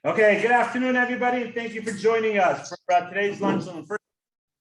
Okay, good afternoon, everybody, and thank you for joining us for today's Lunch and Learn. First,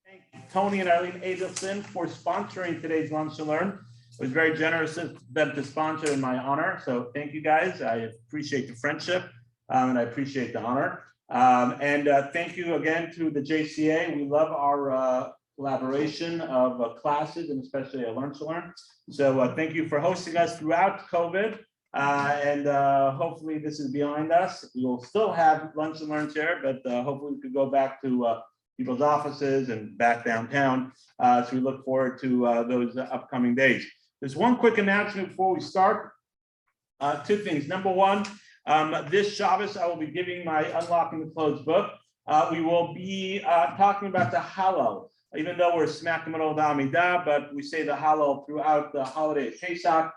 thank Tony and Eileen Adelson for sponsoring today's Lunch and Learn. It was very generous of them to sponsor in my honor, so thank you guys. I appreciate the friendship and I appreciate the honor. Thank you again to the JCA. We love our collaboration of classes and especially a Lunch and Learn. So thank you for hosting us throughout COVID. Hopefully this is behind us. We will still have Lunch and Learns here, but hopefully we could go back to people's offices and back downtown. So we look forward to those upcoming days. There's one quick announcement before we start. Two things. Number one, this Shabbos, I will be giving my Unlocking the Closed book. We will be talking about the Hallel, even though we're smack in the middle of the Amidah, but we say the Hallel throughout the holiday of Pesach.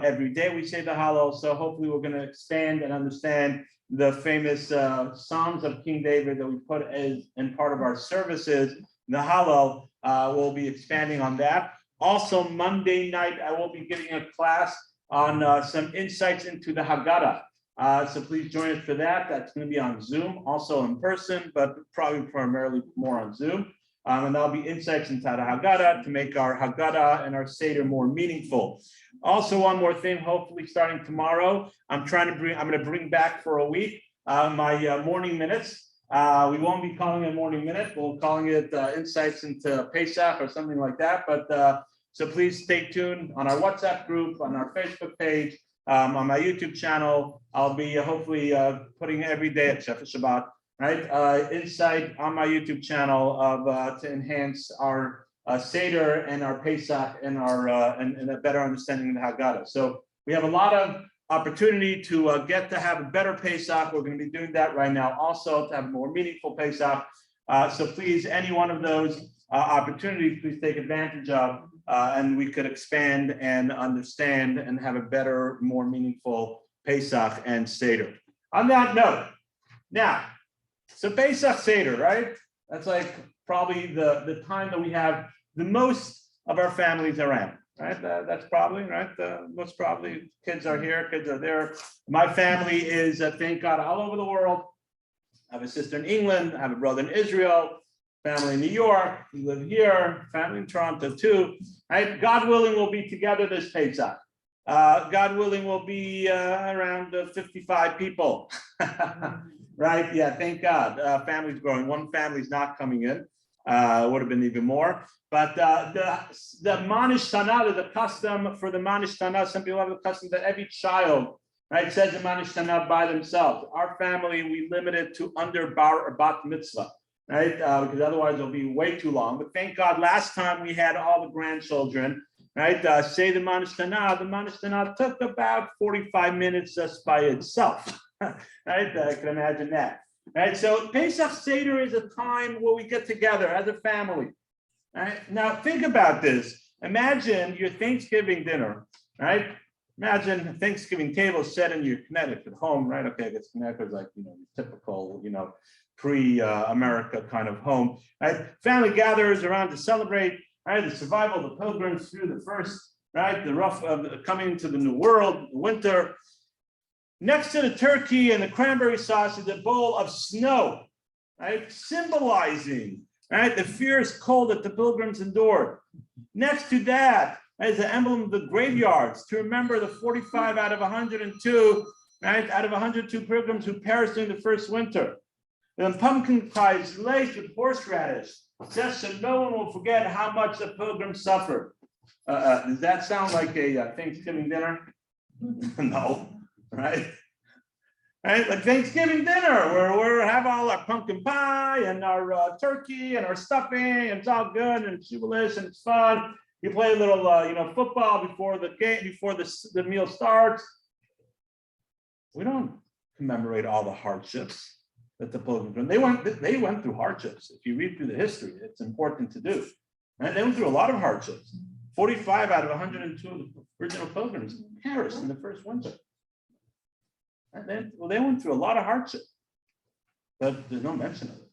Every day we say the Hallel, so hopefully we're going to expand and understand the famous Psalms of King David that we put as in part of our services. The Hallel, we'll be expanding on that. Also, Monday night, I will be giving a class on some insights into the Haggadah. So please join us for that. That's going to be on Zoom, also in person, but probably primarily more on Zoom. And that'll be insights into the Haggadah to make our Haggadah and our Seder more meaningful. Also, one more thing, hopefully starting tomorrow, I'm going to bring back for a week my morning minutes. We won't be calling it morning minute. We'll calling it insights into Pesach or something like that. But so please stay tuned on our WhatsApp group, on our Facebook page, on my YouTube channel. I'll be hopefully putting every day except for Shabbat, right? Insight on my YouTube channel of to enhance our Seder and our Pesach and our and a better understanding of the Haggadah. So we have a lot of opportunity to get to have a better Pesach. We're going to be doing that right now also to have a more meaningful Pesach. So please, any one of those opportunities, please take advantage of, and we could expand and understand and have a better, more meaningful Pesach and Seder. On that note, now, so Pesach Seder, right? That's like probably the time that we have the most of our families around, right? That's probably, right? Most probably kids are here, kids are there. My family is, thank God, all over the world. I have a sister in England, I have a brother in Israel, family in New York, we live here, family in Toronto too. Right? God willing, we'll be together this Pesach. God willing, we'll be around 55 people. Right? Yeah, thank God. Family's growing. One family's not coming in. Would have been even more. But the Manish Tanah, the custom for the Manish Tanah, some people have the custom that every child, right, says the Manish Tanah by themselves. Our family, we limit it to under bar or bat mitzvah, right? Because otherwise it'll be way too long. But thank God, last time we had all the grandchildren, right, say the Manish Tanah. The Manish Tanah took about 45 minutes just by itself. Right? I can imagine that. Right. So Pesach Seder is a time where we get together as a family. Right. Now think about this. Imagine your Thanksgiving dinner, right? Imagine a Thanksgiving table set in your Connecticut home, right? Okay, I guess Connecticut is like, typical, pre-America kind of home. Right? Family gathers around to celebrate, right, the survival of the pilgrims through the first, right, the rough coming to the new world, winter. Next to the turkey and the cranberry sauce is a bowl of snow, right? Symbolizing, right, the fierce cold that the pilgrims endured. Next to that is the emblem of the graveyards to remember the 45 out of 102, right, out of 102 pilgrims who perished during the first winter. And pumpkin pies laced with horseradish, just so no one will forget how much the pilgrims suffered. Does that sound like a Thanksgiving dinner? No. Right, like Thanksgiving dinner, where we have all our pumpkin pie and our turkey and our stuffing, and it's all good and shibboleth and it's fun. You play a little, football before the game, before the meal starts. We don't commemorate all the hardships that the pilgrims went. They went through hardships. If you read through the history, it's important to do. Right? They went through a lot of hardships. 45 out of 102 of the original pilgrims perished in the first winter. They went through a lot of hardship, but there's no mention of it.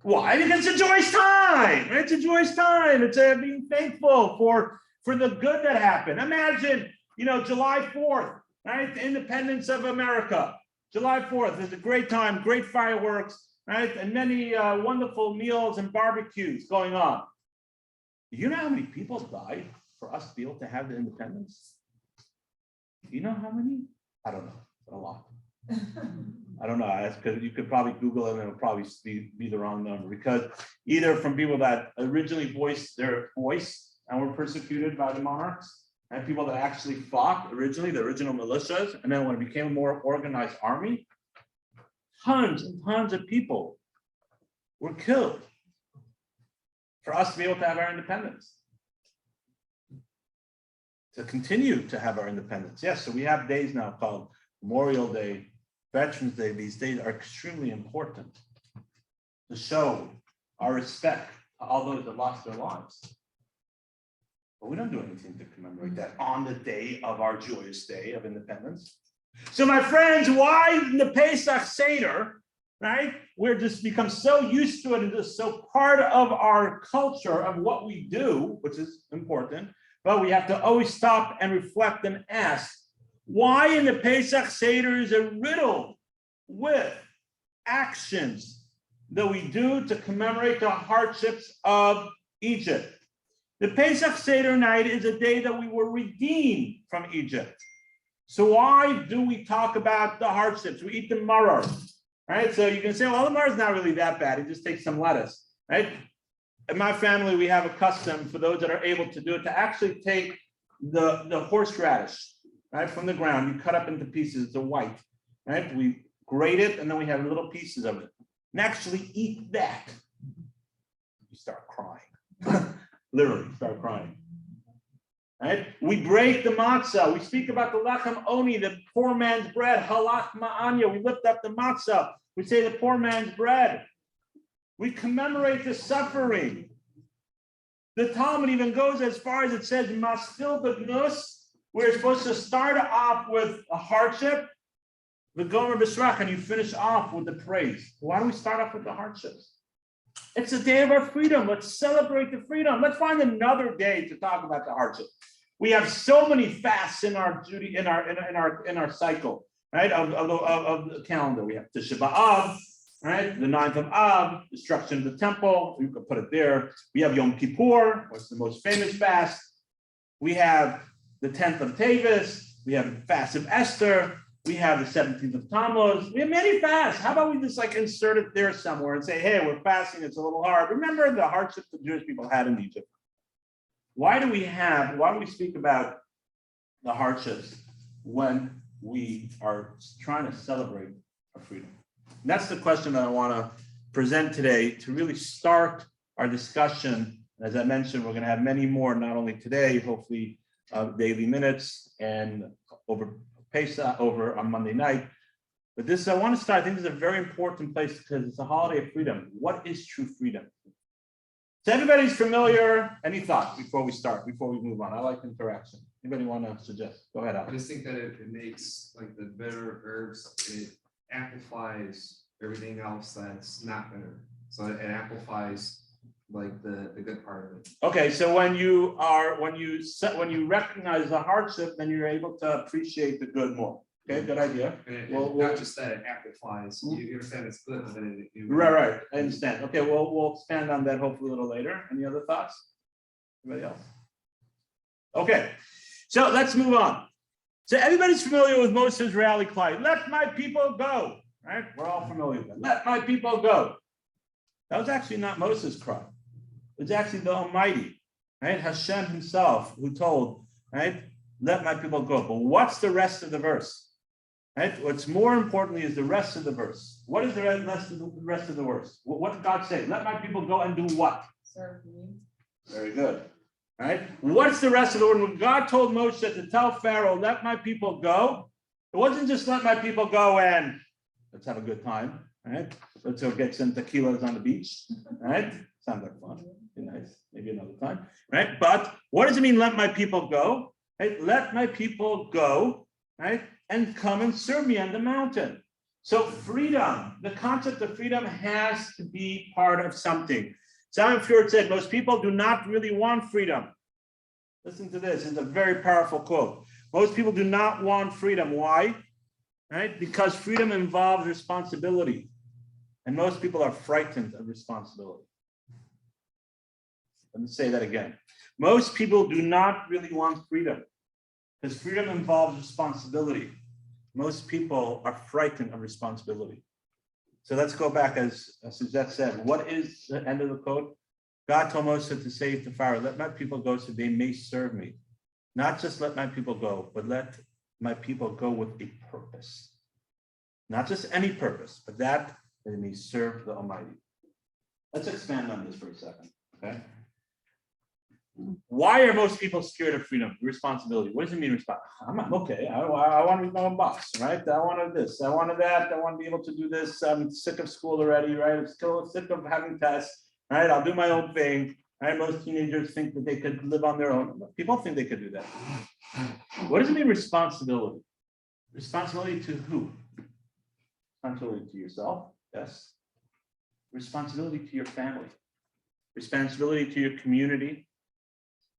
Why? Because it's a joyous time. It's a joyous time. It's being thankful for the good that happened. Imagine, July 4th, right? The independence of America. July 4th is a great time, great fireworks, right? And many wonderful meals and barbecues going on. Do you know how many people died for us to be able to have the independence? Do you know how many? I don't know, but a lot. I don't know. That's because you could probably Google it and it'll probably be the wrong number, because either from people that originally voiced their voice and were persecuted by the monarchs, and people that actually fought originally, the original militias, and then when it became a more organized army, tons and tons of people were killed for us to be able to have our independence, to continue to have our independence. Yes, so we have days now called Memorial Day, Veterans Day. These days are extremely important to show our respect to all those that lost their lives. But we don't do anything to commemorate that on the day of our joyous day of independence. So my friends, why in the Pesach Seder, right? We're just become so used to it and just so part of our culture of what we do, which is important, but we have to always stop and reflect and ask, why in the Pesach Seder is it riddled with actions that we do to commemorate the hardships of Egypt? The Pesach Seder night is a day that we were redeemed from Egypt. So why do we talk about the hardships? We eat the maror, right? So you can say, well, the maror is not really that bad. It just takes some lettuce, right? In my family, we have a custom for those that are able to do it to actually take the horseradish, right, from the ground. You cut up into pieces, the white, right? We grate it, and then we have little pieces of it. And actually eat that. You start crying. Literally start crying. Right? We break the matzah. We speak about the lechem oni, the poor man's bread. Halach ma'anya. We lift up the matzah. We say the poor man's bread. We commemorate the suffering. The Talmud even goes as far as it says, mastil b'gnus. We're supposed to start off with a hardship, the gomer b'srach, and you finish off with the praise. Why do we start off with the hardships? It's the day of our freedom. Let's celebrate the freedom. Let's find another day to talk about the hardship. We have so many fasts in our duty, in our cycle, right? Of the calendar. We have Tisha B'Av, right? The 9th of Av, destruction of the temple. You could put it there. We have Yom Kippur, what's the most famous fast. We have the 10th of Tavis. We have the fast of Esther. We have the 17th of Tammuz. We have many fasts. How about we just like insert it there somewhere and say, hey, we're fasting. It's a little hard. Remember the hardships the Jewish people had in Egypt. Why do we speak about the hardships when we are trying to celebrate our freedom? And that's the question that I want to present today to really start our discussion. As I mentioned, we're going to have many more, not only today, hopefully daily minutes and over Pesach, over on Monday night. But this, I want to start, I think this is a very important place because it's a holiday of freedom. What is true freedom? So everybody's familiar. Any thoughts before we start, before we move on? I like interaction. Anybody want to suggest? Go ahead, Alex. I just think that it makes like the bitter herbs, it amplifies everything else that's not bitter. So it amplifies like the good part of it. Okay, so when you recognize the hardship, then you're able to appreciate the good more. Okay, good idea. And Well, not just that, it amplifies. You understand it's good, but then it Right. I understand. Okay, we'll expand on that hopefully a little later. Any other thoughts? Anybody else? Okay, so let's move on. So everybody's familiar with Moses' rally cry. Let my people go. Right? We're all familiar with that. Let my people go. That was actually not Moses' cry. It was actually the Almighty, right? Hashem himself who told, right? Let my people go. But what's the rest of the verse? Right? What's more importantly is the rest of the verse. What is the rest of the verse? What did God say? Let my people go and do what? Serve me. Very good. Right? What's the rest of the word? When God told Moshe to tell Pharaoh, let my people go, it wasn't just let my people go and let's have a good time. Right? Let's go get some tequilas on the beach. Right? Sounds like fun. Be nice. Maybe another time. Right? But what does it mean, let my people go? Right? Let my people go, right? And come and serve me on the mountain. So freedom, the concept of freedom has to be part of something. Simon Fjord said, most people do not really want freedom. Listen to this, it's a very powerful quote. Most people do not want freedom. Why? right? Because freedom involves responsibility. And most people are frightened of responsibility. Let me say that again. Most people do not really want freedom because freedom involves responsibility. Most people are frightened of responsibility. So let's go back, as Suzette said, what is the end of the quote? God told Moses to say to Pharaoh, let my people go so they may serve me. Not just let my people go, but let my people go with a purpose. Not just any purpose, but that they may serve the Almighty. Let's expand on this for a second, okay? Why are most people scared of freedom, responsibility? What does it mean? I'm okay. I want to be my own boss, right? I wanted this. I wanted that. I want to be able to do this. I'm sick of school already, right? I'm still sick of having tests, right? I'll do my own thing, right? Most teenagers think that they could live on their own. People think they could do that. What does it mean, responsibility? Responsibility to who? Responsibility to yourself, yes. Responsibility to your family. Responsibility to your community.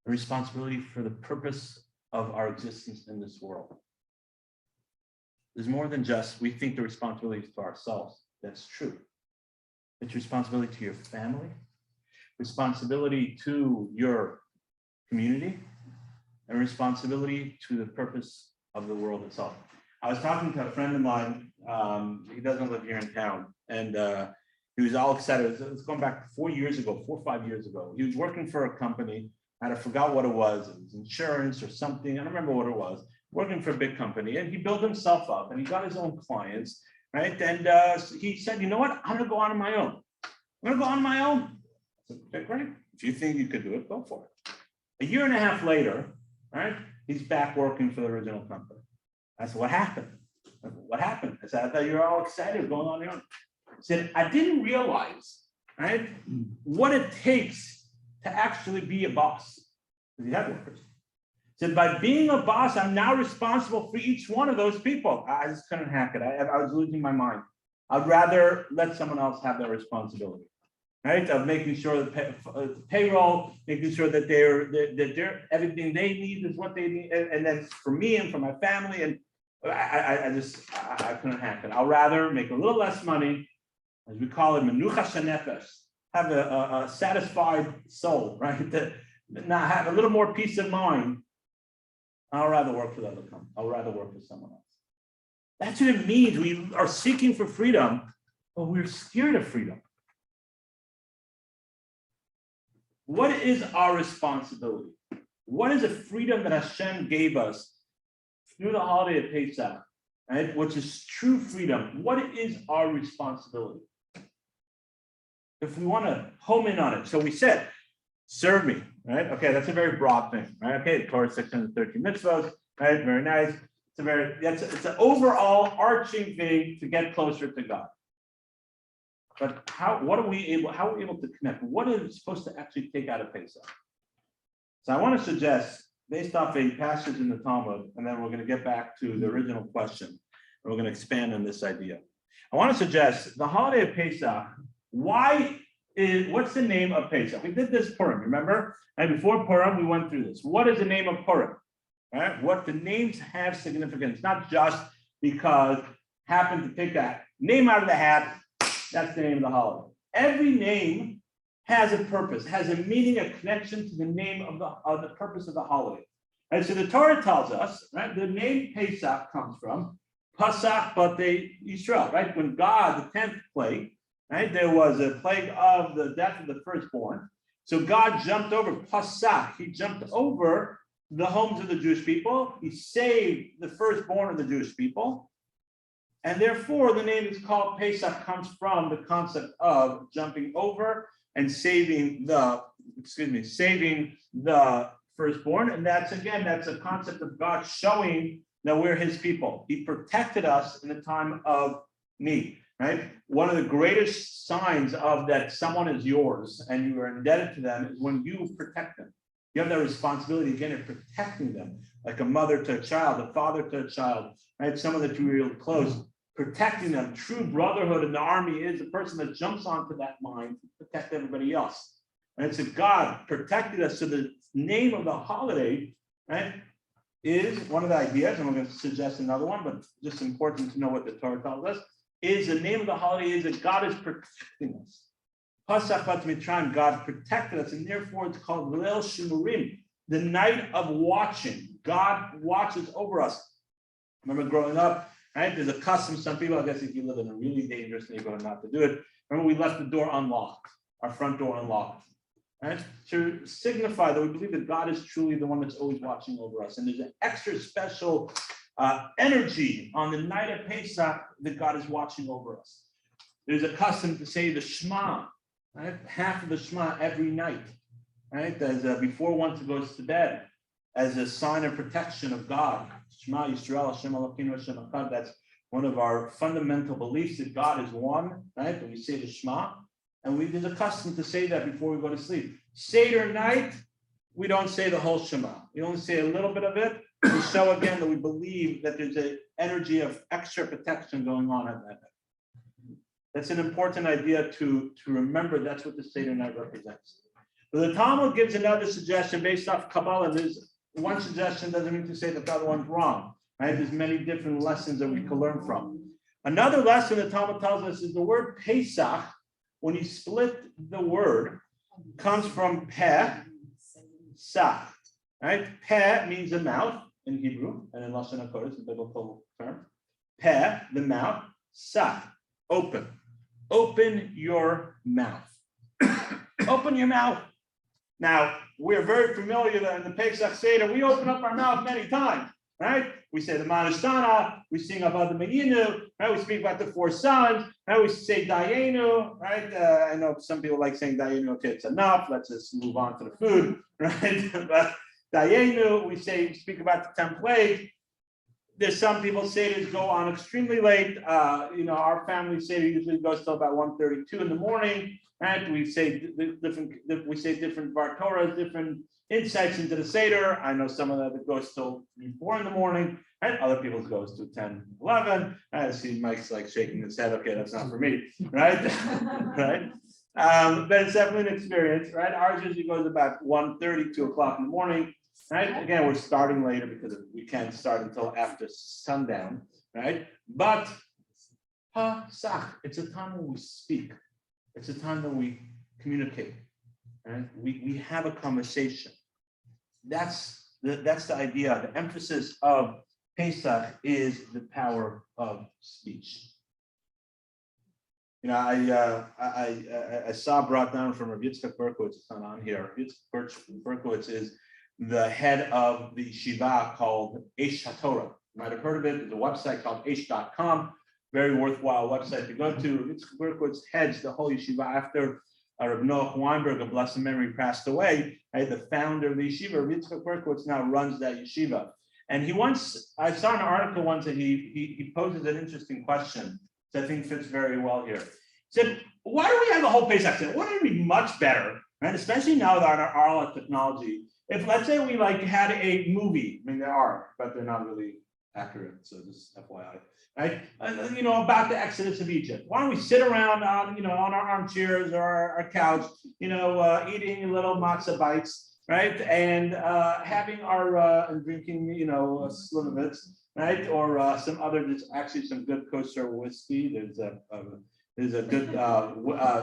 A responsibility for the purpose of our existence in this world. There's more than just, we think the responsibility is to ourselves. That's true. It's responsibility to your family, responsibility to your community, and responsibility to the purpose of the world itself. I was talking to a friend of mine, he doesn't live here in town, and he was all excited. It was going back 4 years ago, 4 or 5 years ago. He was working for a company, and I forgot what it was insurance or something, I don't remember what it was, working for a big company, and he built himself up, and he got his own clients, right? And he said, you know what, I'm gonna go on my own. I'm gonna go on my own. I said, okay, great. If you think you could do it, go for it. A year and a half later, right, he's back working for the original company. I said, what happened? What happened? I said, I thought you were all excited going on your own. He said, I didn't realize, right, what it takes to actually be a boss. He had workers. He said, by being a boss, I'm now responsible for each one of those people. I just couldn't hack it. I was losing my mind. I'd rather let someone else have that responsibility, right? Of making sure that payroll, making sure that they're everything they need is what they need, and then for me and for my family, and I couldn't hack it. I'll rather make a little less money, as we call it, menucha shenefesh, have a satisfied soul, right? To not have a little more peace of mind. I'll rather work for the other company. I'll rather work for someone else. That's what it means. We are seeking for freedom, but we're scared of freedom. What is our responsibility? What is the freedom that Hashem gave us through the holiday of Pesach, right? Which is true freedom. What is our responsibility? If we want to home in on it. So we said, serve me, right? Okay, that's a very broad thing, right? Okay, the Torah 613 mitzvahs, right? Very nice. It's an overall arching thing to get closer to God. But how are we able to connect? What is it supposed to actually take out of Pesach? So I want to suggest, based off a passage in the Talmud, and then we're going to get back to the original question, and we're going to expand on this idea. I want to suggest the holiday of Pesach. What's the name of Pesach? We did this Purim, remember? And before Purim, we went through this. What is the name of Purim? Right? What the names have significance, not just because happen to pick that name out of the hat. That's the name of the holiday. Every name has a purpose, has a meaning, a connection to the name of the purpose of the holiday. And so the Torah tells us, right? The name Pesach comes from Pesach Batei Yisrael, right? When God, the 10th plague, right? There was a plague of the death of the firstborn. So God jumped over Pesach. He jumped over the homes of the Jewish people. He saved the firstborn of the Jewish people. And therefore, the name is called Pesach comes from the concept of jumping over and saving the firstborn. And that's a concept of God showing that we're his people. He protected us in a time of need, right? One of the greatest signs of that someone is yours and you are indebted to them is when you protect them. You have that responsibility again of protecting them, like a mother to a child, a father to a child, right? Someone that you're real close, protecting them. True brotherhood in the army is a person that jumps onto that line to protect everybody else. And so God protected us. So the name of the holiday, right, is one of the ideas, and we're going to suggest another one, but just important to know what the Torah tells us, is the name of the holiday is that God is protecting us. Pesach Bat Mitzrayim, God protected us, and therefore it's called Leil Shimurim, the night of watching. God watches over us. I remember growing up, right? There's a custom, some people, I guess if you live in a really dangerous neighborhood, not to do it. Remember, we left the door unlocked, our front door unlocked, right? To signify that we believe that God is truly the one that's always watching over us. And there's an extra special energy on the night of Pesach that God is watching over us. There's a custom to say the Shema, right? Half of the Shema every night, right? As before one goes to bed, as a sign of protection of God. Shema Yisrael, Hashem Elokeinu, Hashem Echad. That's one of our fundamental beliefs, that God is one, right? When we say the Shema, and there's a custom to say that before we go to sleep. Seder night, we don't say the whole Shema. We only say a little bit of it to show again that we believe that there's an energy of extra protection going on at that night. That's an important idea to remember. That's what the Seder night represents. But the Talmud gives another suggestion based off Kabbalah. There's one suggestion doesn't mean to say that the other one's wrong, right? There's many different lessons that we can learn from. Another lesson the Talmud tells us is the word Pesach, when you split the word, comes from Peh, Sach, right? Peh means the mouth in Hebrew, and in Lashon HaKodesh, it's a biblical term. Peh, the mouth, Sach, open. Open your mouth. Open your mouth. Now, we're very familiar that in the Pesach Seder, we open up our mouth many times, right? We say the Manashtana, we sing about the Medinu, right? We speak about the four sons, right? We say Dayenu, right? I know some people like saying Dayenu, okay, it's enough, let's just move on to the food, right? But Dayenu, we speak about the 10 plagues. There's some people Seders go on extremely late. Our family Seder usually goes till about 1:32 in the morning. Right? We say different Bar Torahs, different insights into the Seder. I know some of that goes till 4 in the morning, right? Other people's goes to 10, 11. I see Mike's like shaking his head. Okay, that's not for me, right? Right? But it's definitely an experience, right? Ours usually goes about 1:30, 2 o'clock in the morning, right? Again, we're starting later because we can't start until after sundown, right? But Pesach, it's a time when we speak. It's a time that we communicate, right? We have a conversation. That's the idea. The emphasis of Pesach is the power of speech. I saw brought down from Rav Yitzchak Berkowitz, it's not on here. Yitzchak Berkowitz is the head of the yeshiva called Eish HaTorah. You might have heard of it. There's a website called eish.com. Very worthwhile website to go to. Yitzchak Berkowitz heads the whole yeshiva after Rav Noach Weinberg, of blessed memory, passed away. Right? The founder of the yeshiva, Yitzchak Berkowitz, now runs that yeshiva. And I saw an article once that he poses an interesting question that I think fits very well here. He said, why do we have the whole Pesach? Wouldn't it be much better, right? Especially now with our technology, if let's say we had a movie, I mean there are, but they're not really accurate, so just FYI. Right, about the Exodus of Egypt. Why don't we sit around on our armchairs or our couch, eating little matzah bites, right, and having and drinking, Slimovitz, right, or some other. There's actually some good kosher whiskey. There's a good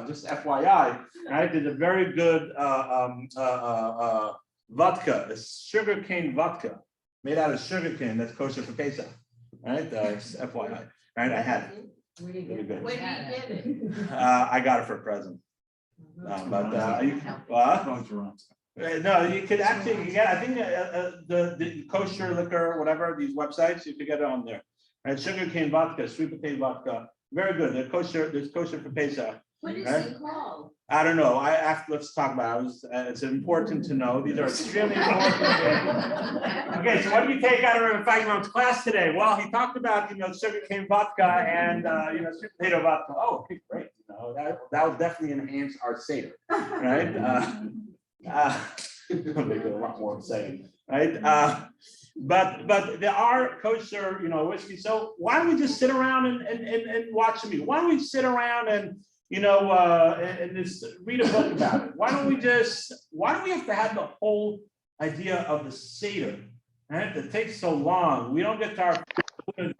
just FYI, right? There's a very good vodka, a sugarcane vodka made out of sugarcane that's kosher for Pesach. Right, FYI. Right, I had it. Where did you get it? I got it for a present. No, you could actually get. I think the kosher liquor, whatever these websites, you could get it on there. Right, sugarcane vodka, sweet potato vodka, very good. They're kosher. There's kosher for Pesach. What is right? it called? I don't know. Let's talk about it. It's important to know. These are extremely important. Okay, so what did you take out of Rabbi Feigenbaum's class today? Well, he talked about sugarcane vodka and sweet potato vodka. Oh, okay, great. That will definitely enhance our Seder, right? Make it a lot more exciting, right? But there are kosher, whiskey. So why don't we just sit around and watch the movie? Why don't we sit around and and just read a book about it? Why don't we have to have the whole idea of the Seder right? It takes so long. We don't get to our food.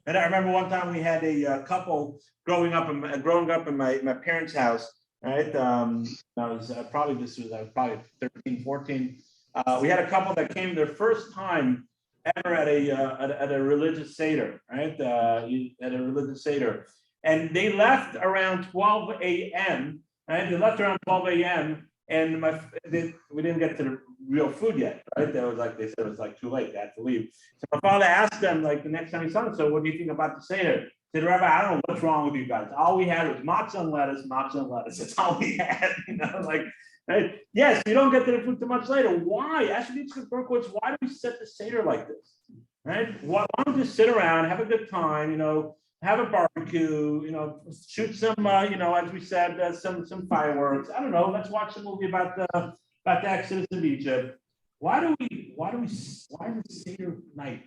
And I remember one time we had a couple growing up in my parents' house, right? I was probably 13, 14. We had a couple that came their first time ever at a religious Seder, right? At a religious Seder. And they left around 12 a.m., right? They left around 12 a.m. and we didn't get to the real food yet, right? They said it was like too late, they had to leave. So my father asked them like the next time he saw them, so what do you think about the Seder? He said, Rabbi, I don't know what's wrong with you guys. All we had was matzah and lettuce, matzah and lettuce. That's all we had, like, right? Yes, you don't get to the food too much later. Why? Actually, why do we set the Seder like this? Right? Why don't we just sit around, have a good time, have a barbecue, shoot some, as we said, some fireworks. I don't know. Let's watch a movie about the Exodus of Egypt. Why is Seder night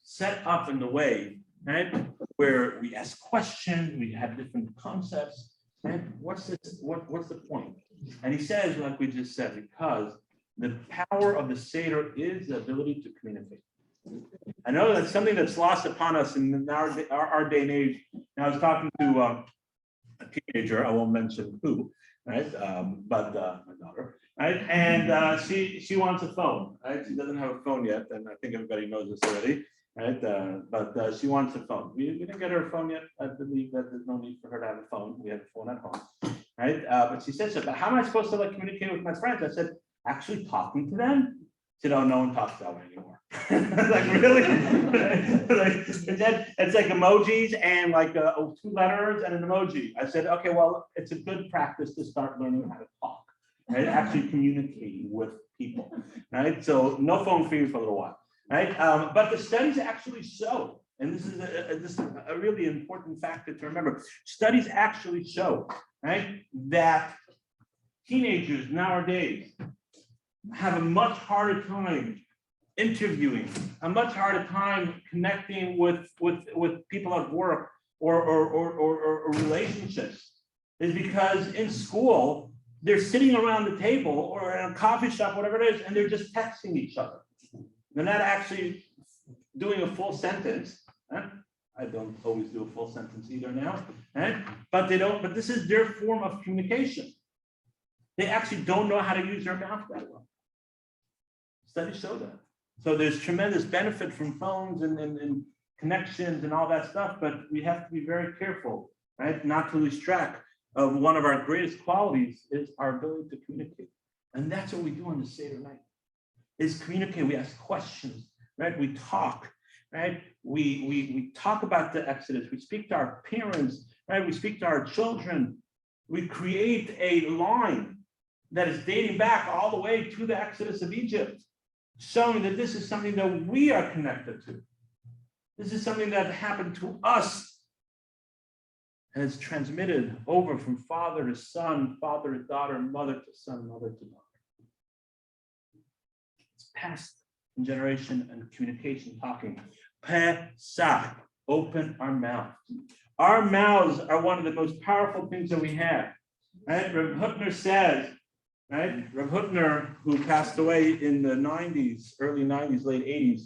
set up in the way, right, where we ask questions, we have different concepts, and what's the point? And he says, like we just said, because the power of the Seder is the ability to communicate. I know that's something that's lost upon us in our day and age. Now, I was talking to a teenager, I won't mention who, right? But my daughter, right? And she wants a phone, right? She doesn't have a phone yet, and I think everybody knows this already, right? But she wants a phone. We didn't get her a phone yet. I believe that there's no need for her to have a phone. We have a phone at home, right? But she said, "But how am I supposed to communicate with my friends?" I said, "Actually talking to them." She said, "Oh, no one talks that way anymore." Like, really? It's like emojis and two letters and an emoji. I said, okay, well, it's a good practice to start learning how to talk, right? Actually communicating with people, right? So no phone for you for a little while, right? But the studies actually show, and this is a really important factor to remember. Studies actually show, right, that teenagers nowadays have a much harder time interviewing, a much harder time connecting with people at work or relationships, is because in school they're sitting around the table or in a coffee shop, whatever it is, and they're just texting each other. They're not actually doing a full sentence. Huh? I don't always do a full sentence either now, right? But this is their form of communication. They actually don't know how to use their mouth that well. Studies show that. So there's tremendous benefit from phones and connections and all that stuff, but we have to be very careful, right? Not to lose track of one of our greatest qualities is our ability to communicate. And that's what we do on the Seder night, is communicate. We ask questions, right? We talk, right? We talk about the Exodus. We speak to our parents, right? We speak to our children. We create a line that is dating back all the way to the Exodus of Egypt, showing that this is something that we are connected to. This is something that happened to us and is transmitted over from father to son, father to daughter, mother to son, mother to daughter. It's passed in generation and communication, talking. Pesach, open our mouth. Our mouths are one of the most powerful things that we have. Right? Rav Hutner says, right? Rav Hutner, who passed away in the 90s, early 90s, late 80s,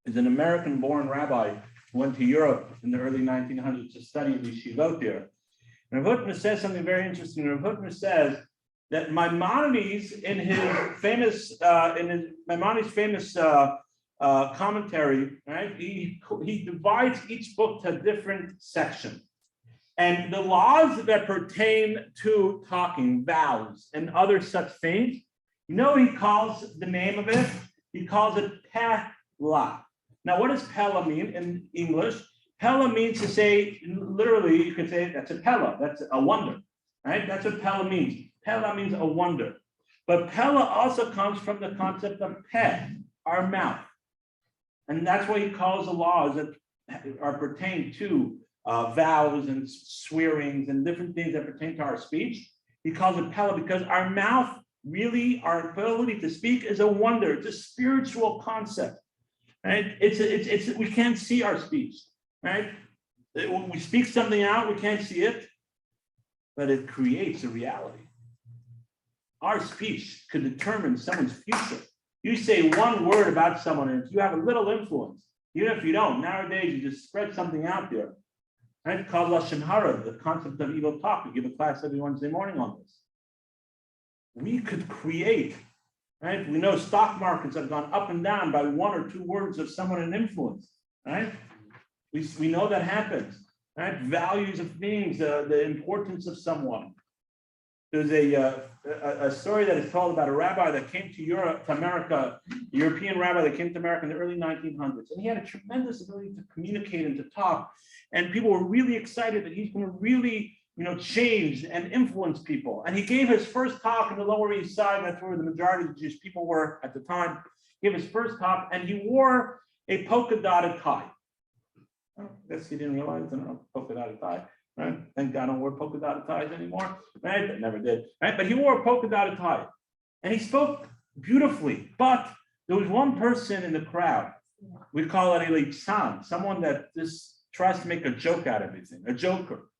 is an American-born rabbi who went to Europe in the early 1900s to study at yeshivot there. And Rav Hutner says something very interesting. Rav Hutner says that Maimonides, in his famous commentary, right? He divides each book to a different section. And the laws that pertain to talking, vows, and other such things, he calls the name of it, he calls it Pella. Now, what does Pella mean in English? Pella means to say, literally, you could say that's a Pella, that's a wonder, right? That's what Pella means. Pella means a wonder. But Pella also comes from the concept of peh, our mouth. And that's why he calls the laws that are pertain to vows and swearings and different things that pertain to our speech. He calls it Pella because our mouth, really, our ability to speak is a wonder. It's a spiritual concept, right? We can't see our speech, right? When we speak something out, we can't see it, but it creates a reality. Our speech could determine someone's future. You say one word about someone, and if you have a little influence, even if you don't, nowadays you just spread something out there. Right? Called Lashon Hara, the concept of evil talk. We give a class every Wednesday morning on this. We could create, right? We know stock markets have gone up and down by one or two words of someone in influence, right? We know that happens, right? Values of things, the importance of someone. There's a story that is told about a rabbi that came to America, a European rabbi that came to America in the early 1900s, and he had a tremendous ability to communicate and to talk, and people were really excited that he's going to really, change and influence people. And he gave his first talk in the Lower East Side. That's where the majority of the Jewish people were at the time. He gave his first talk, and he wore a polka dotted tie. I guess he didn't realize, polka dotted tie. Right? Thank God I don't wear polka dotted ties anymore. Right? But never did. Right? But he wore a polka dotted tie. And he spoke beautifully. But there was one person in the crowd. We call it a litzan, someone that just tries to make a joke out of everything, a joker.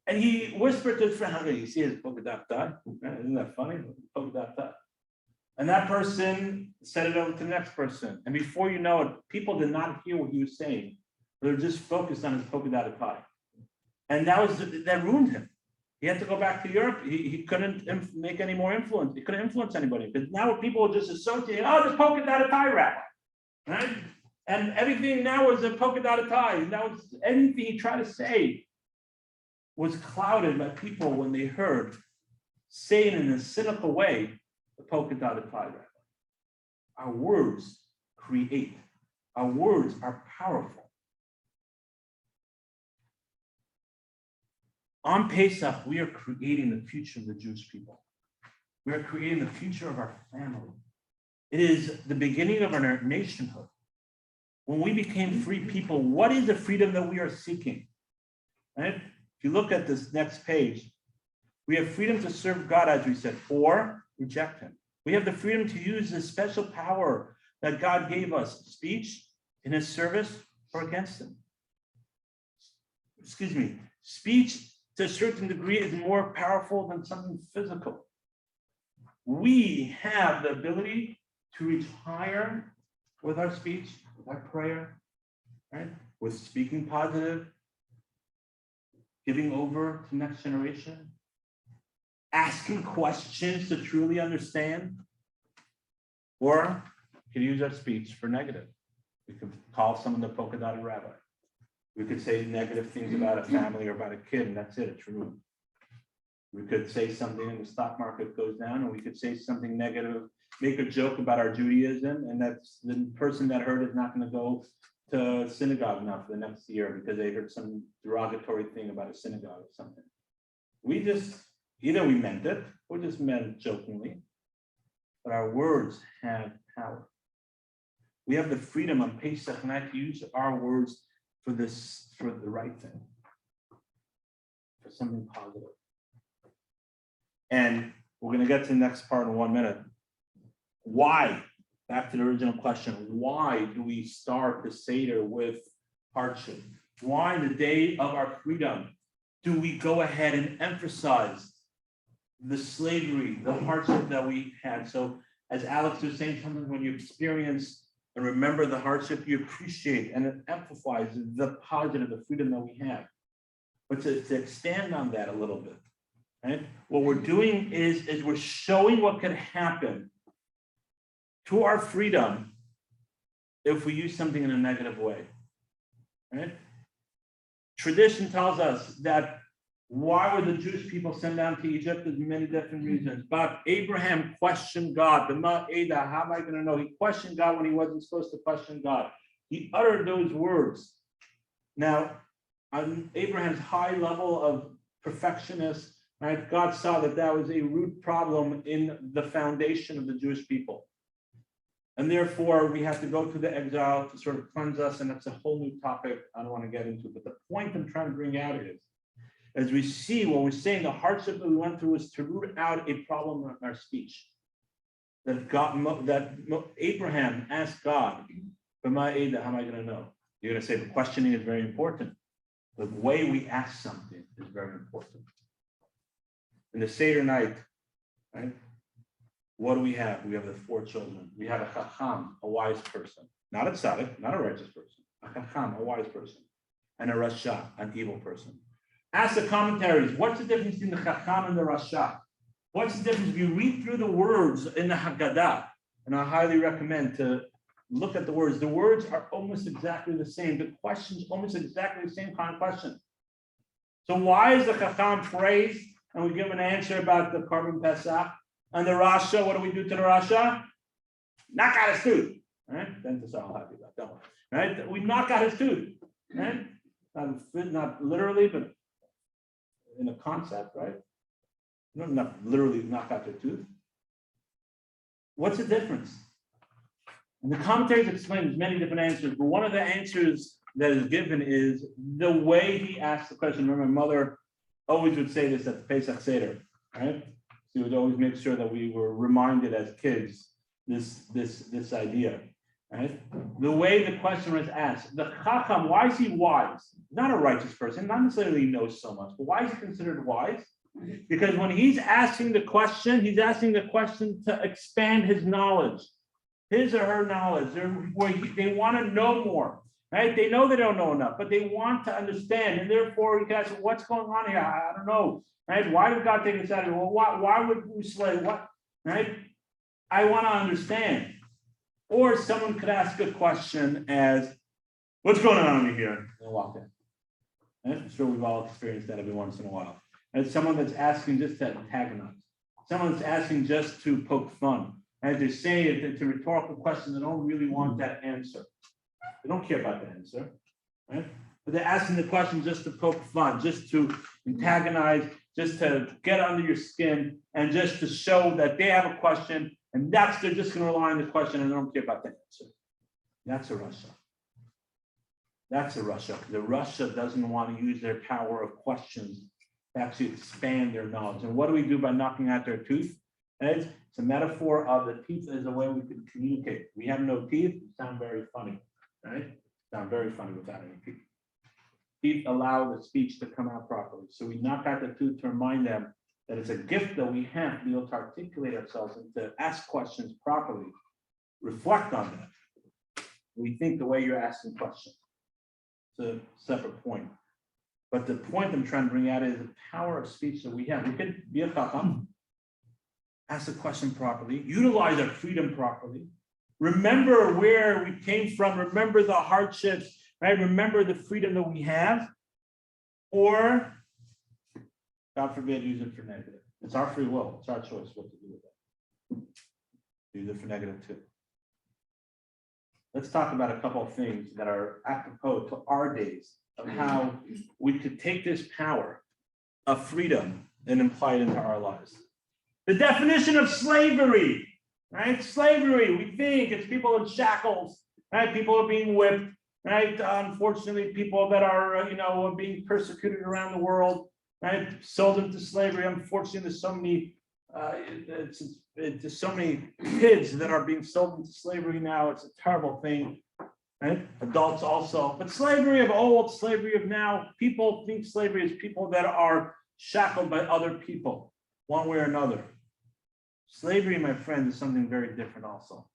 And he whispered to his friend, "Hey, you see his polka dotted tie? Right? Isn't that funny? Polka dotted tie." And that person said it over to the next person. And before you know it, people did not hear what he was saying. They were just focused on his polka dotted tie. And that ruined him. He had to go back to Europe. He couldn't make any more influence. He couldn't influence anybody. Because now people just associate, this polka dotted tie rabbi. Right? And everything now was a polka dotted tie. Now anything he tried to say was clouded by people when they heard saying in a cynical way the polka dotted tie rabbi. Our words create. Our words are powerful. On Pesach, we are creating the future of the Jewish people. We are creating the future of our family. It is the beginning of our nationhood. When we became free people, what is the freedom that we are seeking? Right? If you look at this next page, we have freedom to serve God, as we said, or reject him. We have the freedom to use the special power that God gave us, speech in his service or against him. Speech to a certain degree is more powerful than something physical. We have the ability to reach higher with our speech, with our prayer, right? With speaking positive, giving over to next generation, asking questions to truly understand, or we could use our speech for negative. We could call someone the polka dotted rabbi. We could say negative things about a family or about a kid, and that's it, it's ruined. We could say something and the stock market goes down, and we could say something negative, make a joke about our Judaism, and that's the person that heard is not going to go to synagogue now for the next year because they heard some derogatory thing about a synagogue or something. We just, either we meant it or just meant jokingly, but our words have power. We have the freedom on Pesach night to use our words for the right thing, for something positive. And we're going to get to the next part in 1 minute. Why? Back to the original question. Why do we start the Seder with hardship? Why, in the day of our freedom, do we go ahead and emphasize the slavery, the hardship that we had? So, as Alex was saying, sometimes when you experience and remember the hardship, you appreciate, and it amplifies the positive, the freedom that we have. But to expand on that a little bit, right? What we're doing is we're showing what could happen to our freedom if we use something in a negative way, right? Tradition tells us that why were the Jewish people sent down to Egypt? There's many different reasons. But Abraham questioned God. How am I going to know? He questioned God when he wasn't supposed to question God. He uttered those words. Now, on Abraham's high level of perfectionist, right, God saw that was a root problem in the foundation of the Jewish people. And therefore, we have to go to the exile to sort of cleanse us. And that's a whole new topic I don't want to get into. But the point I'm trying to bring out is, as we see what we're saying, the hardship that we went through is to root out a problem in our speech. That Abraham asked God, how am I going to know? You're going to say the questioning is very important. The way we ask something is very important. In the Seder night, right? What do we have? We have the 4 children. We have a chacham, a wise person, not a tzaddik, not a righteous person, a chacham, a wise person, and a rasha, an evil person. Ask the commentaries, what's the difference between the chacham and the rasha? What's the difference? If you read through the words in the Haggadah, and I highly recommend to look at the words are almost exactly the same. The question's almost exactly the same kind of question. So why is the chacham praised and we give an answer about the carbon Pesach? And the rasha, what do we do to the rasha? Knock out his tooth. Right? Dentists are all happy about that one. Right? We knock out his tooth. Right? Not literally, but in a concept, right? Not literally knock out their tooth. What's the difference? And the commentaries explain there's many different answers, but one of the answers that is given is the way he asked the question. Remember, my mother always would say this at the Pesach Seder, right? She would always make sure that we were reminded as kids this idea, right? The way the question was asked, the chacham, why is he wise? Not a righteous person, not necessarily knows so much, but why is he considered wise? Because when he's asking the question to expand his knowledge, his or her knowledge. They want to know more, right? They know they don't know enough, but they want to understand, and therefore, you guys, what's going on here? I don't know, right? Why did God take us out of here? Well, why would we slay? What, right? I want to understand. Or someone could ask a question as, "What's going on over here?" And walk in. And I'm sure we've all experienced that every once in a while. And someone that's asking just to antagonize, someone that's asking just to poke fun. As they say, it's a rhetorical question, they don't really want that answer. They don't care about the answer, right? But they're asking the question just to poke fun, just to antagonize, just to get under your skin, and just to show that they have a question, and they're just going to rely on the question, and they don't care about the answer. That's a rasha. That's a rasha. The rasha doesn't want to use their power of questions to actually expand their knowledge. And what do we do by knocking out their tooth? It's a metaphor of the teeth as a way we can communicate. We have no teeth, we sound very funny, right? Sound very funny without any teeth. Teeth allow the speech to come out properly. So we knock out the tooth to remind them that it's a gift that we have to be able to articulate ourselves and to ask questions properly, reflect on that. We think the way you're asking questions. It's a separate point. But the point I'm trying to bring out is the power of speech that we have. We could be a chacham, ask the question properly, utilize our freedom properly, remember where we came from, remember the hardships, right? Remember the freedom that we have, or, God forbid, use it for negative. It's our free will, it's our choice what to do with it. Use it for negative too. Let's talk about a couple of things that are apropos to our days of how we could take this power of freedom and apply it into our lives. The definition of slavery, right? Slavery, we think it's people in shackles, right? People are being whipped, right? Unfortunately, people that are, being persecuted around the world, right? Sold into slavery. Unfortunately, there's so many, there's so many kids that are being sold into slavery now. It's a terrible thing, right? Adults also, but slavery of old, slavery of now, people think slavery is people that are shackled by other people, one way or another. Slavery, my friend, is something very different also.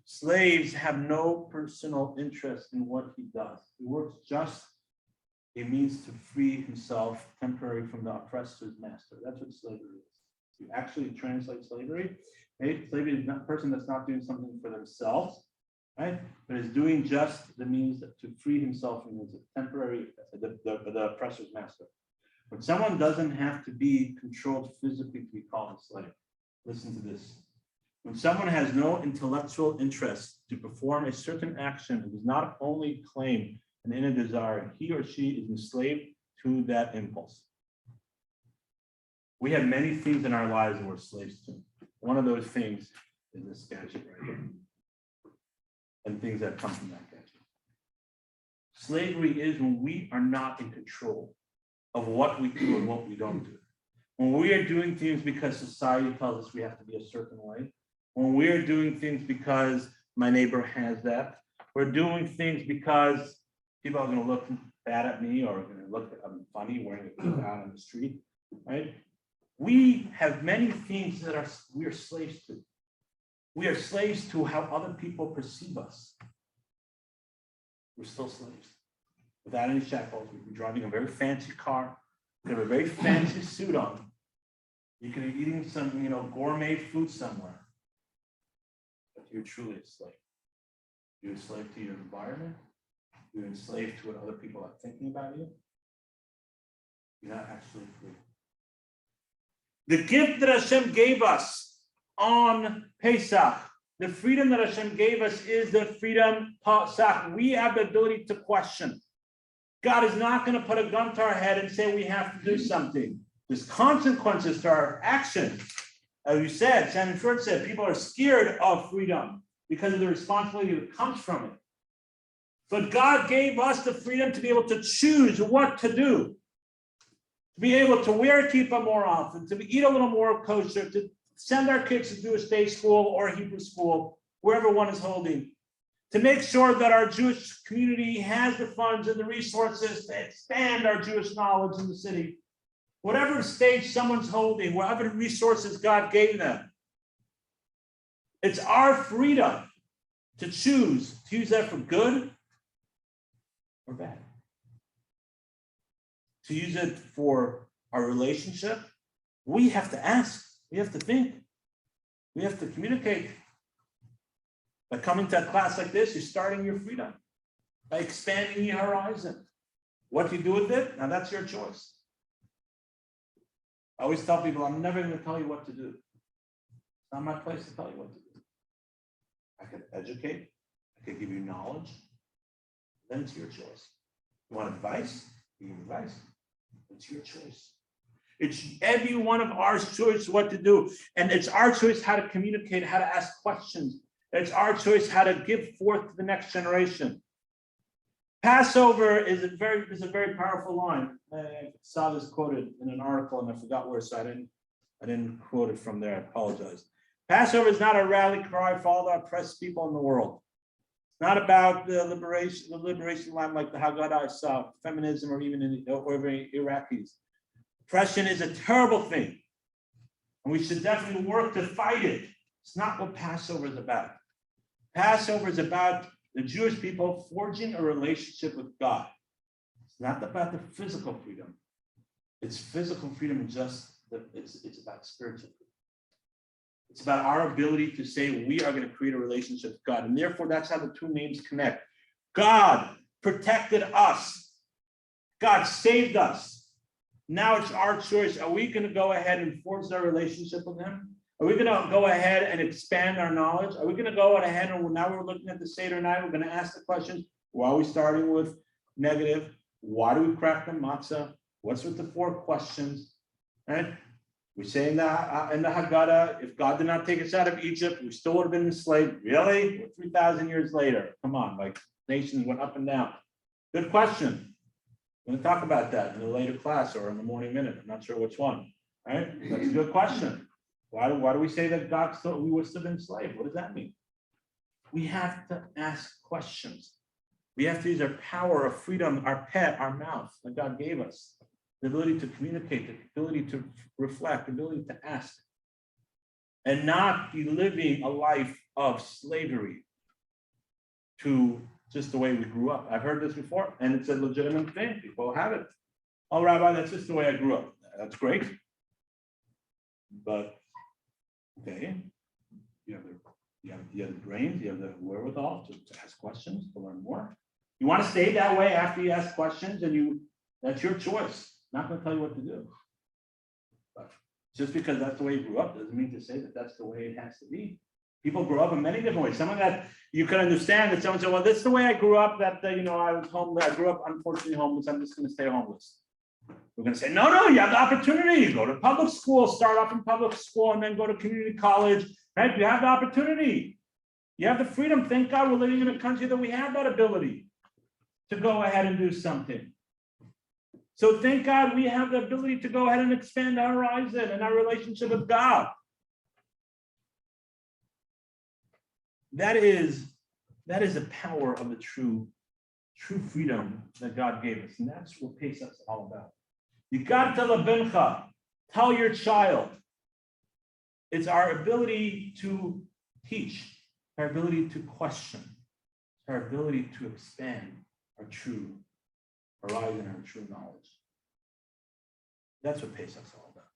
Slaves have no personal interest in what he does. He works just a means to free himself temporarily from the oppressor's master. That's what slavery is. You actually translate slavery, right? Slavery is not a person that's not doing something for themselves, right? But is doing just the means to free himself from his temporary, the oppressor's master. But someone doesn't have to be controlled physically to be called a slave. Listen to this. When someone has no intellectual interest to perform a certain action and does not only claim an inner desire, he or she is enslaved to that impulse. We have many things in our lives that we're slaves to. One of those things is this gadget right here, and things that come from that gadget. Slavery is when we are not in control of what we do and what we don't do. When we are doing things because society tells us we have to be a certain way, when we're doing things because my neighbor has that, we're doing things because people are going to look bad at me or going to look at me funny wearing a kilt out on the street, right? We have many things that we are slaves to. We are slaves to how other people perceive us. We're still slaves. Without any shackles, we could be driving a very fancy car, we could have a very fancy suit on. You could be eating some, gourmet food somewhere. But you're truly a slave. You're a slave to your environment. You're enslaved to what other people are thinking about you. You're not actually free. The gift that Hashem gave us on Pesach, the freedom that Hashem gave us is the freedom Pesach. We have the ability to question. God is not going to put a gun to our head and say we have to do something. There's consequences to our actions. As you said, Shannon Short said, people are scared of freedom because of the responsibility that comes from it. But God gave us the freedom to be able to choose what to do, to be able to wear a kippah more often, to eat a little more kosher, to send our kids to Jewish day school or Hebrew school, wherever one is holding, to make sure that our Jewish community has the funds and the resources to expand our Jewish knowledge in the city. Whatever stage someone's holding, whatever resources God gave them, it's our freedom to choose to use that for good or bad. To use it for our relationship, we have to ask, we have to think, we have to communicate. By coming to a class like this, you're starting your freedom. By expanding your horizon. What you do with it, now that's your choice. I always tell people, I'm never going to tell you what to do. It's not my place to tell you what to do. I could educate, I could give you knowledge, then it's your choice. You want advice? Give you advice. It's your choice. It's every one of our choice what to do. And it's our choice how to communicate, how to ask questions. It's our choice how to give forth to the next generation. Passover is a very powerful line. I saw this quoted in an article and I forgot where, so I didn't quote it from there. I apologize. Passover is not a rally cry for all the oppressed people in the world. It's not about the liberation line like the Haggadah I saw, feminism, or even Iraqis. Oppression is a terrible thing, and we should definitely work to fight it. It's not what Passover is about. Passover is about the Jewish people forging a relationship with God. It's not about the physical freedom. It's physical freedom and it's about spiritual freedom. It's about our ability to say we are going to create a relationship with God. And therefore, that's how the two names connect. God protected us. God saved us. Now it's our choice. Are we going to go ahead and forge our relationship with him? Are we going to go ahead and expand our knowledge? Are we going to go ahead and now we're looking at the Seder night, we're going to ask the question, why are we starting with negative? Why do we crack the matzah? What's with the 4 questions? Right? We say in the Haggadah, if God did not take us out of Egypt, we still would have been enslaved. Really? We're 3,000 years later. Come on, like nations went up and down. Good question. I'm going to talk about that in a later class or in the morning minute. I'm not sure which one. Right? That's a good question. Why do we say that we were still enslaved? What does that mean? We have to ask questions. We have to use our power of freedom, our pet, our mouth that God gave us. The ability to communicate, the ability to reflect, the ability to ask, and not be living a life of slavery to just the way we grew up. I've heard this before, and it's a legitimate thing. People have it. Oh, Rabbi, that's just the way I grew up. That's great. But, okay, you have the brains, you have the wherewithal to ask questions, to learn more. You want to stay that way after you ask questions, and that's your choice. Not going to tell you what to do. But just because that's the way you grew up doesn't mean to say that that's the way it has to be. People grow up in many different ways. Some of that you can understand that someone said, well, that's the way I grew up, that, I was homeless. I grew up unfortunately homeless. I'm just going to stay homeless. We're going to say, no, you have the opportunity. Go to public school, start off in public school, and then go to community college. Right? You have the opportunity. You have the freedom. Thank God we're living in a country that we have that ability to go ahead and do something. So thank God we have the ability to go ahead and expand our horizon and our relationship with God. That is the power of the true freedom that God gave us. And that's what Pesach is all about. You got to lebencha, tell your child. It's our ability to teach, our ability to question, our ability to expand our true horizon, our true knowledge. That's what Pesach's all about.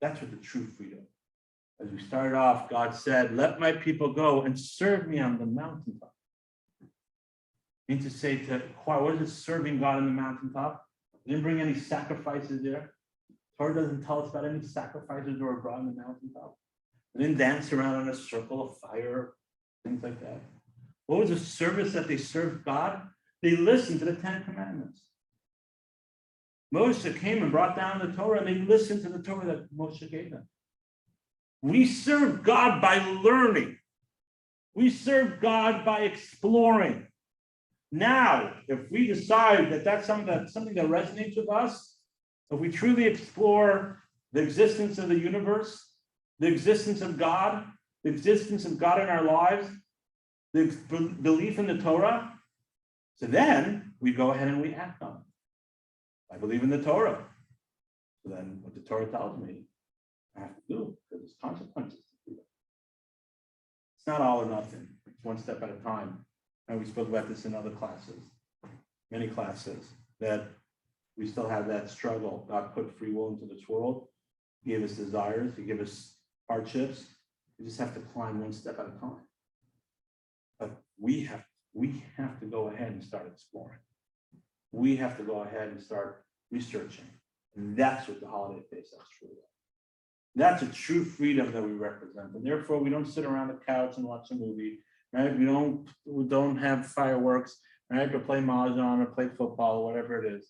That's what the true freedom. As we started off, God said, let my people go and serve me on the mountaintop. And to say to inquire, what is it serving God on the mountaintop? They didn't bring any sacrifices there. Torah doesn't tell us about any sacrifices that were brought on the mountaintop. They didn't dance around in a circle of fire, things like that. What was the service that they served God? They listened to the 10 Commandments. Moshe came and brought down the Torah, and they listened to the Torah that Moshe gave them. We serve God by learning. We serve God by exploring. Now, if we decide that that's something that resonates with us, if we truly explore the existence of the universe, the existence of God in our lives, the belief in the Torah, so then we go ahead and we act on it. I believe in the Torah. So then what the Torah tells me, I have to do, because there's consequences to do it. It's not all or nothing. It's one step at a time. And we spoke about this in other classes, many classes, that we still have that struggle. God put free will into this world. He gave us desires. He gave us hardships. We just have to climb one step at a time. But we have to go ahead and start exploring. We have to go ahead and start researching. And that's what the Holiday of Pesach is truly about. That's a true freedom that we represent. And therefore, we don't sit around the couch and watch a movie, right? We don't have fireworks, right? Or play mahjong or play football or whatever it is.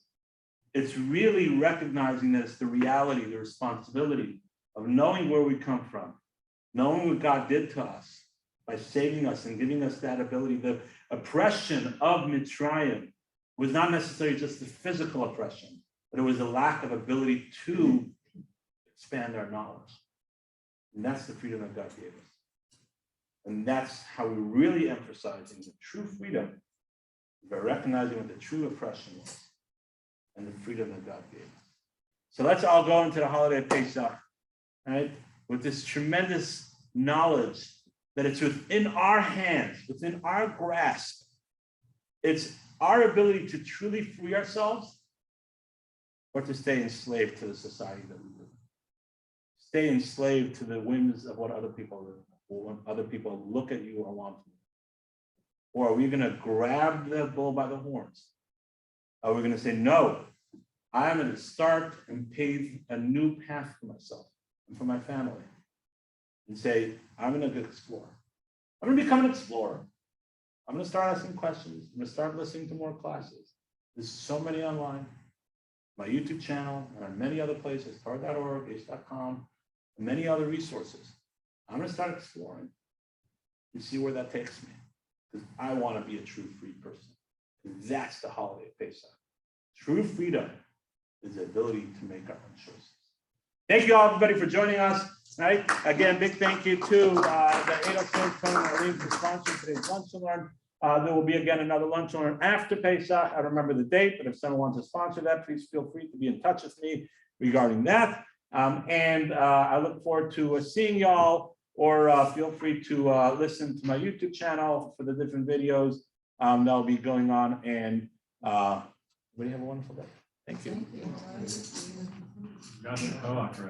It's really recognizing that it's the reality, the responsibility of knowing where we come from, knowing what God did to us by saving us and giving us that ability. The oppression of Mitzrayim was not necessarily just the physical oppression, but it was a lack of ability to expand our knowledge. And that's the freedom that God gave us. And that's how we're really emphasizing the true freedom by recognizing what the true oppression was and the freedom that God gave us. So let's all go into the Holiday of Pesach, right? With this tremendous knowledge that it's within our hands, within our grasp. It's our ability to truly free ourselves or to stay enslaved to the society that we live in. Stay enslaved to the whims of what other people live in, or when other people look at you or want you. Or are we going to grab the bull by the horns? Are we going to say, no, I'm going to start and pave a new path for myself and for my family? And say, I'm going to explore. I'm going to become an explorer. I'm going to start asking questions. I'm going to start listening to more classes. There's so many online. My YouTube channel, and on many other places, Torah.org, ace.com, and many other resources. I'm going to start exploring and see where that takes me. Because I want to be a true free person. And that's the Holiday of Pesach. True freedom is the ability to make our own choices. Thank you all, everybody, for joining us. Right? Again, big thank you to the Adelson, Tony, and Arlene for sponsoring today's Lunch and Learn. There will be, again, another Lunch and Learn after Pesach. I don't remember the date, but if someone wants to sponsor that, please feel free to be in touch with me regarding that. I look forward to seeing y'all, or feel free to listen to my YouTube channel for the different videos that'll be going on. And everybody have a wonderful day. Thank you. Thank you. Got the co-op, right?